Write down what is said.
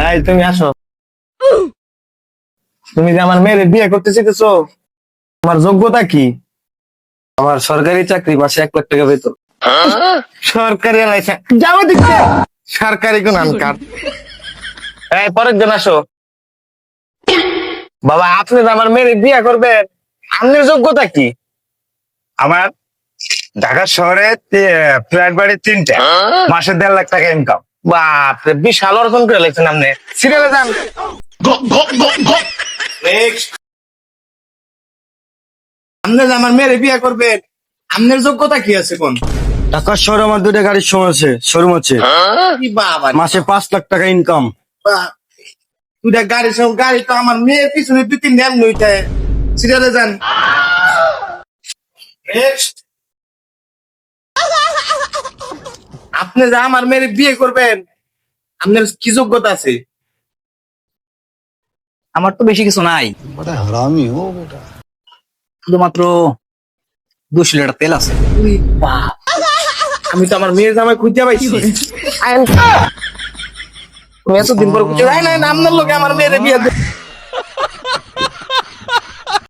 এই তুমি আসো। তুমি যে আমার মেয়ের বিয়ে করতে চাইতেছো, আমার যোগ্যতা কি? আমার সরকারি চাকরি, মাসে 1 লাখ টাকা বেতন। সরকারি লাইসেন্স যাবো দিচ্ছে, সরকারি কোন আনকার। এই পরের জন আসো। বাবা, আপনি যে আমার মেয়ের বিয়ে করবেন, আপনার যোগ্যতা কি? আমার ঢাকা শহরে ফ্ল্যাট বাড়ি 3টা, মাসে 1.5 লাখ টাকা ইনকাম। বাপরে, বিশাল অর্জন করে লেগেছেন আপনি। সিরিয়ালে যান। Next. আপনি যে আমার মেয়ের বিয়ে করবেন, আপনার যোগ্যতা কি আছে কোন? ঢাকা শহরে আমার 2টা গাড়ির শোরুম আছে। কি বাবা, মাসে 5 লাখ টাকা ইনকাম। দুটা গাড়ি সব গাড়ি তো আমার মেয়ের পিছনে 2-3 ধ্যান নইতে। সিরিয়ালে যান। Next. আপনি যে আমার মেয়ের বিয়ে করবেন, আপনার কি যোগ্যতা আছে? আমার তো বেশি কিছু নাই, बड़ा हरामी हो बेटा। শুধুমাত্র 200 লিটার তেল আছে। উই বাপ, আমি তো আমার মেয়ের জামাই খুঁজে পাইছি। আমি এতদিন পর খুঁজে, নাই নাই, আপনার লোকে আমার মেয়ের বিয়ে